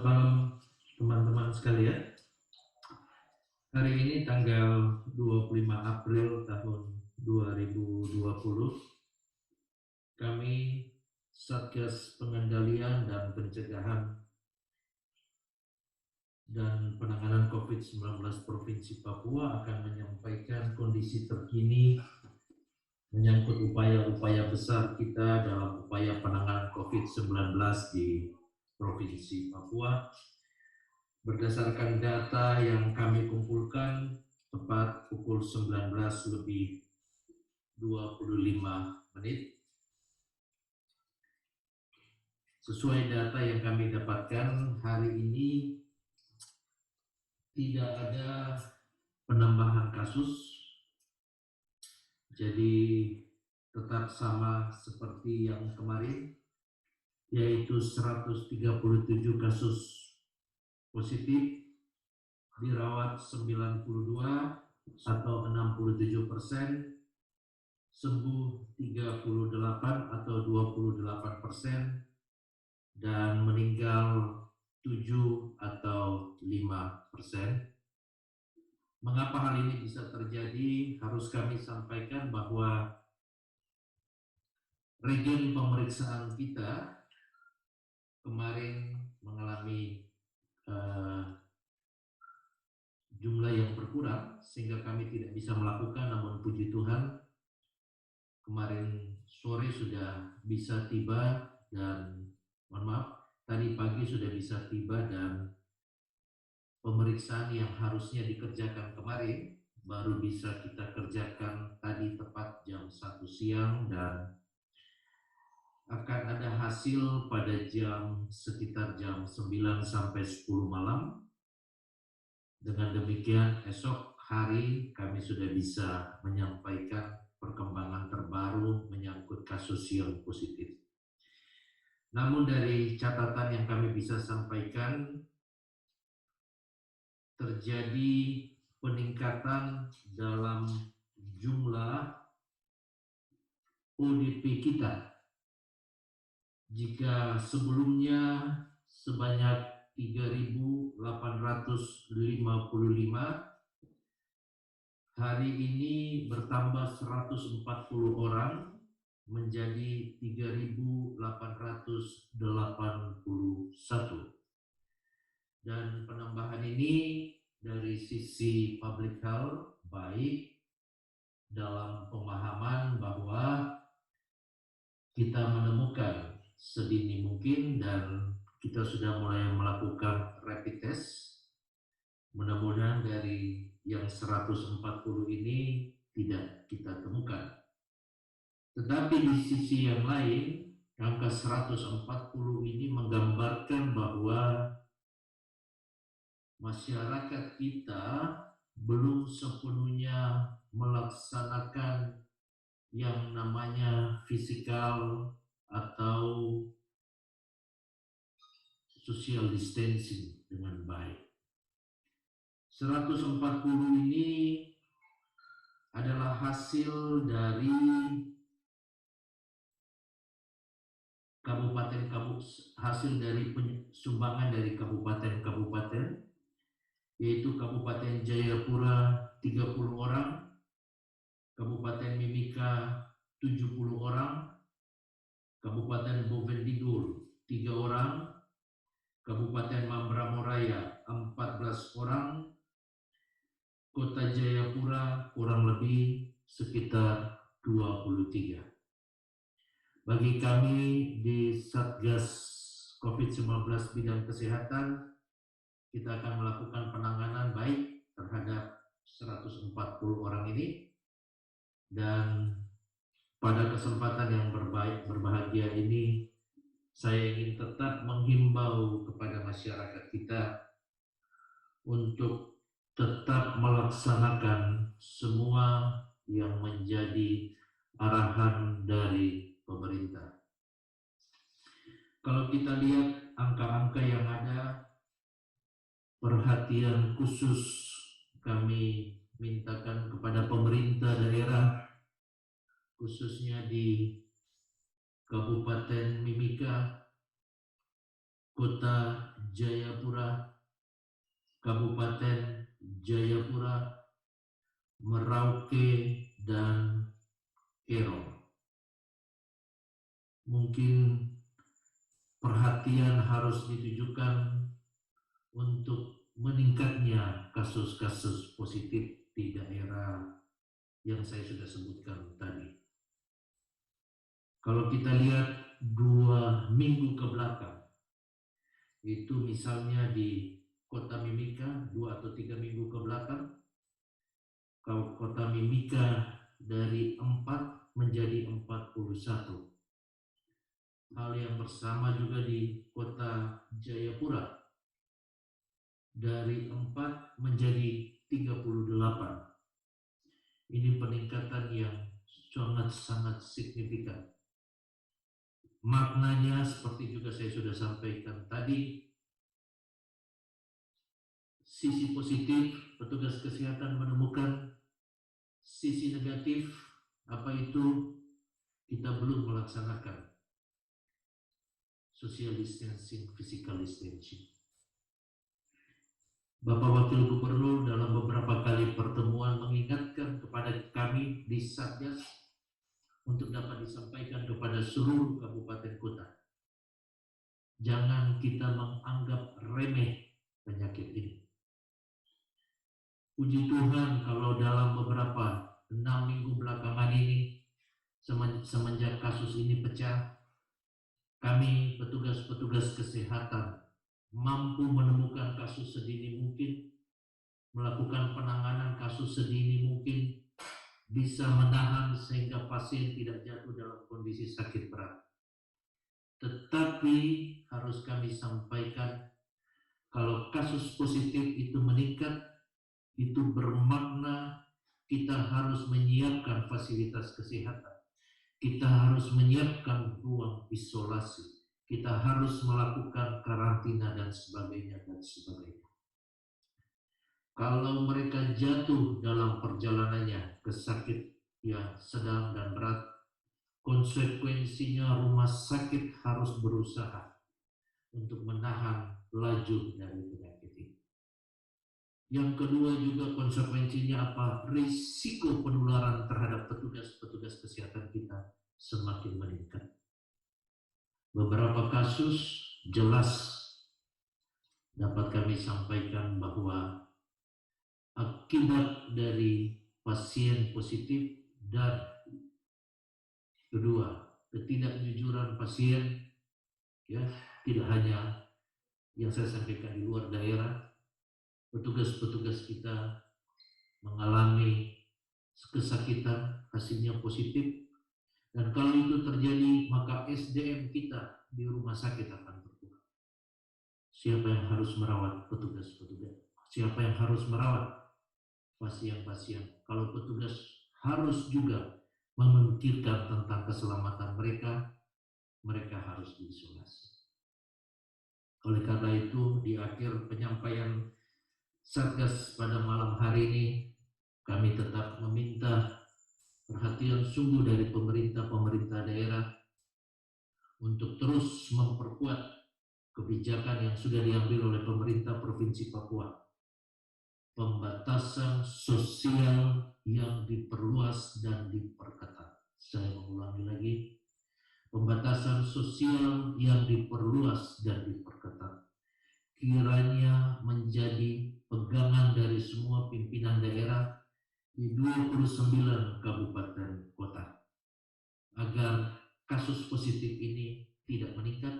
Selamat malam teman-teman sekalian. Hari ini tanggal 25 April tahun 2020, kami Satgas Pengendalian dan Pencegahan dan Penanganan COVID-19 Provinsi Papua akan menyampaikan kondisi terkini menyangkut upaya-upaya besar kita dalam upaya penanganan COVID-19 di Provinsi Papua. Berdasarkan data yang kami kumpulkan tepat pukul 19:25, sesuai data yang kami dapatkan hari ini tidak ada penambahan kasus, jadi tetap sama seperti yang kemarin, yaitu 137 kasus positif, dirawat 92 atau 67%, sembuh 38 atau 28%, dan meninggal 7 atau 5%. Mengapa hal ini bisa terjadi? Harus kami sampaikan bahwa regen pemeriksaan kita kemarin mengalami jumlah yang berkurang sehingga kami tidak bisa melakukan, namun puji Tuhan kemarin sore sudah bisa tiba dan tadi pagi sudah bisa tiba, dan pemeriksaan yang harusnya dikerjakan kemarin baru bisa kita kerjakan tadi tepat jam 1 siang, dan akan ada hasil pada sekitar jam 9 sampai 10 malam. Dengan demikian esok hari kami sudah bisa menyampaikan perkembangan terbaru menyangkut kasus yang positif. Namun dari catatan yang kami bisa sampaikan, terjadi peningkatan dalam jumlah ODP kita. Jika sebelumnya sebanyak 3.855, hari ini bertambah 140 orang menjadi 3.881. Dan penambahan ini dari sisi public health baik dalam pemahaman bahwa kita menemukan sedini mungkin dan kita sudah mulai melakukan rapid test. Mudah-mudahan dari yang 140 ini tidak kita temukan. Tetapi di sisi yang lain, angka 140 ini menggambarkan bahwa masyarakat kita belum sepenuhnya melaksanakan yang namanya physical atau social distancing dengan baik. 140 ini adalah hasil dari sumbangan dari kabupaten-kabupaten, yaitu Kabupaten Jayapura 30 orang, Kabupaten Mimika 70 orang, Kabupaten Bovendigul 3 orang, Kabupaten Mambramo-Raya 14 orang, Kota Jayapura kurang lebih sekitar 23. Bagi kami di Satgas COVID-19 bidang kesehatan, kita akan melakukan penanganan baik terhadap 140 orang ini, dan pada kesempatan yang berbahagia ini saya ingin tetap menghimbau kepada masyarakat kita untuk tetap melaksanakan semua yang menjadi arahan dari pemerintah. Kalau kita lihat angka-angka yang ada, perhatian khusus kami mintakan kepada pemerintah daerah, khususnya di Kabupaten Mimika, Kota Jayapura, Kabupaten Jayapura, Merauke, dan Erong. Mungkin perhatian harus ditujukan untuk meningkatnya kasus-kasus positif di daerah yang saya sudah sebutkan tadi. Kalau kita lihat 2 minggu ke belakang, itu misalnya di Kota Mimika 2 atau 3 minggu ke belakang, kalau Kota Mimika dari 4 menjadi 41. Hal yang bersama juga di Kota Jayapura, dari 4 menjadi 38. Ini peningkatan yang sangat-sangat signifikan. Maknanya seperti juga saya sudah sampaikan tadi, sisi positif petugas kesehatan menemukan, sisi negatif apa itu? Kita belum melaksanakan social distancing, physical distancing. Bapak Wakil Gubernur dalam beberapa kali pertemuan mengingatkan kepada kami di Satgas untuk dapat disampaikan kepada seluruh kabupaten kota. Jangan kita menganggap remeh penyakit ini. Puji Tuhan kalau dalam beberapa 6 minggu belakangan ini, semenjak kasus ini pecah, kami petugas-petugas kesehatan mampu menemukan kasus sedini mungkin, melakukan penanganan kasus sedini mungkin, bisa menahan sehingga pasien tidak jatuh dalam kondisi sakit berat. Tetapi harus kami sampaikan, kalau kasus positif itu meningkat, itu bermakna kita harus menyiapkan fasilitas kesehatan. Kita harus menyiapkan ruang isolasi. Kita harus melakukan karantina dan sebagainya dan sebagainya. Kalau mereka jatuh dalam perjalanannya ke sakit yang sedang dan berat, konsekuensinya rumah sakit harus berusaha untuk menahan laju dari penyakit ini. Yang kedua juga konsekuensinya apa? Risiko penularan terhadap petugas-petugas kesehatan kita semakin meningkat. Beberapa kasus jelas dapat kami sampaikan bahwa akibat dari pasien positif dan kedua, ketidakjujuran pasien, ya, tidak hanya yang saya sampaikan di luar daerah, petugas-petugas kita mengalami kesakitan, hasilnya positif, dan kalau itu terjadi maka SDM kita di rumah sakit akan berkurang. Siapa yang harus merawat petugas-petugas? Siapa yang harus merawat pasien-pasien? Kalau petugas harus juga memikirkan tentang keselamatan mereka, mereka harus diisolasi. Oleh karena itu, di akhir penyampaian Satgas pada malam hari ini, kami tetap meminta perhatian sungguh dari pemerintah daerah untuk terus memperkuat kebijakan yang sudah diambil oleh pemerintah Provinsi Papua. Pembatasan sosial yang diperluas dan diperketat. Saya mengulangi lagi, pembatasan sosial yang diperluas dan diperketat kiranya menjadi pegangan dari semua pimpinan daerah di 29 kabupaten kota, agar kasus positif ini tidak meningkat,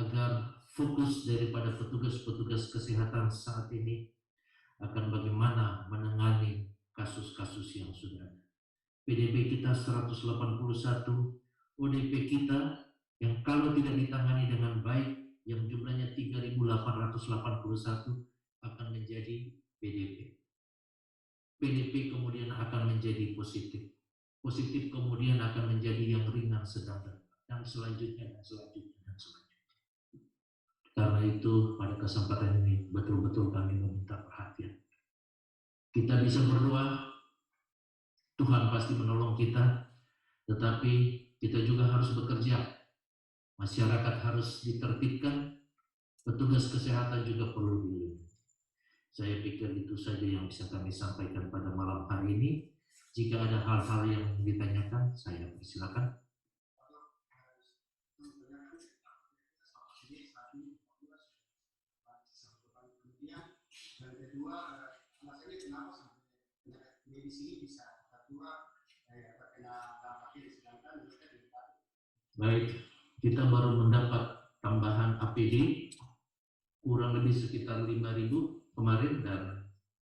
agar fokus daripada petugas-petugas kesehatan saat ini akan bagaimana menangani kasus-kasus yang sudah ada. PDB kita 181, ODP kita yang kalau tidak ditangani dengan baik, yang jumlahnya 3.881 akan menjadi PDP. PDP kemudian akan menjadi positif. Positif kemudian akan menjadi yang ringan, sedang, dan selanjutnya, dan selanjutnya, dan selanjutnya. Karena itu pada kesempatan ini betul-betul kami meminta perhatian. Kita bisa berdoa, Tuhan pasti menolong kita, tetapi kita juga harus bekerja. Masyarakat harus ditertibkan, Petugas kesehatan juga perlu dilindungi. Saya pikir itu saja yang bisa kami sampaikan pada malam hari ini. Jika ada hal-hal yang ditanyakan, saya persilakan. Dan kedua, alasannya kenapa sampai penyakit medis ini bisa terkena dampaknya, sedangkan mereka tidak. Baik, kita baru mendapat tambahan APD kurang lebih sekitar 5.000 kemarin, dan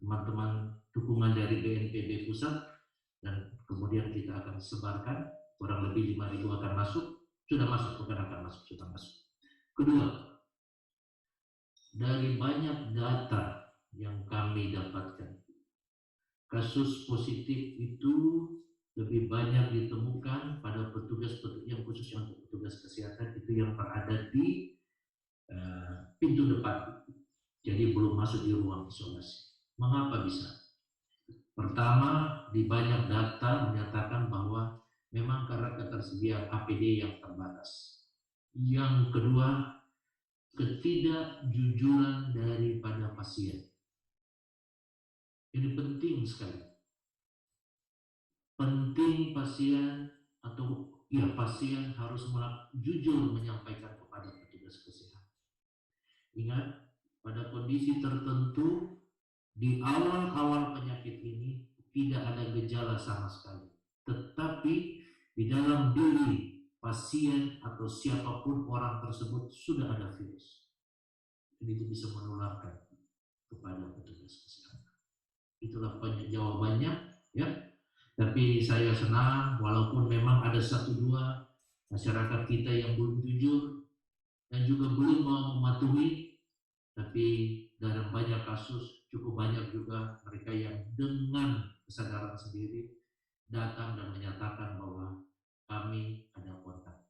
teman-teman dukungan dari BNPB pusat, dan kemudian kita akan sebarkan kurang lebih 5.000 akan masuk, sudah masuk, bukan akan masuk, sudah masuk. Kedua, dari banyak data yang kami dapatkan, kasus positif itu lebih banyak ditemukan pada petugas yang khususnya untuk petugas kesehatan itu yang berada di pintu depan, jadi belum masuk di ruang isolasi. Mengapa bisa? Pertama, di banyak data menyatakan bahwa memang karena ketersediaan APD yang terbatas. Yang kedua, ketidakjujuran daripada pasien. Ini penting sekali. Penting pasien pasien harus jujur menyampaikan kepada petugas kesehatan. Ingat, pada kondisi tertentu di awal-awal penyakit ini tidak ada gejala sama sekali, tetapi di dalam diri pasien atau siapapun orang tersebut sudah ada virus. Jadi itu bisa menularkan kepada petugas kesehatan. Itulah jawabannya, ya. Tapi saya senang walaupun memang ada satu dua masyarakat kita yang belum jujur dan juga belum mau mematuhi, tapi dalam banyak kasus cukup banyak juga mereka yang dengan kesadaran sendiri datang dan menyatakan bahwa kami ada kontak.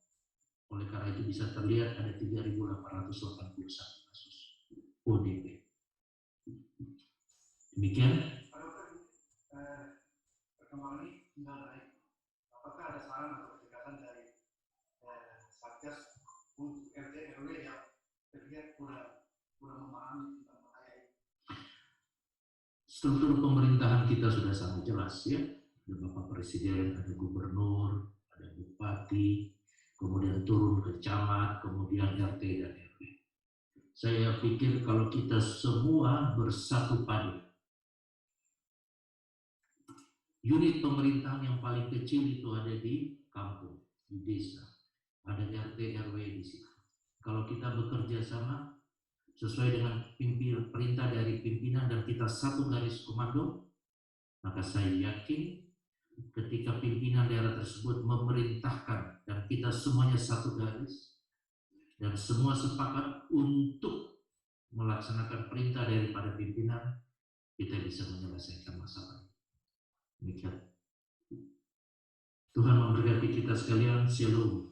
Oleh karena itu bisa terlihat ada 3.881 kasus ODP. Demikian. Perkembangan ini tinggal naik. Apakah ada saran atau ketegasan dari Satgas untuk RT RW yang terlihat kurang memahami tentang bahaya ini? Struktur pemerintahan kita sudah sangat jelas, ya. Ada Bapak Presiden, ada Gubernur, ada Bupati, kemudian turun ke camat, kemudian RT dan RW. Saya pikir kalau kita semua bersatu padu, unit pemerintahan yang paling kecil itu ada di kampung, di desa, ada RT RW di situ. Kalau kita bekerja sama sesuai dengan perintah dari pimpinan dan kita satu garis komando, maka saya yakin ketika pimpinan daerah tersebut memerintahkan dan kita semuanya satu garis dan semua sepakat untuk melaksanakan perintah daripada pimpinan, kita bisa menyelesaikan masalah. Demikian. Tuhan memberkati kita sekalian. Shalom.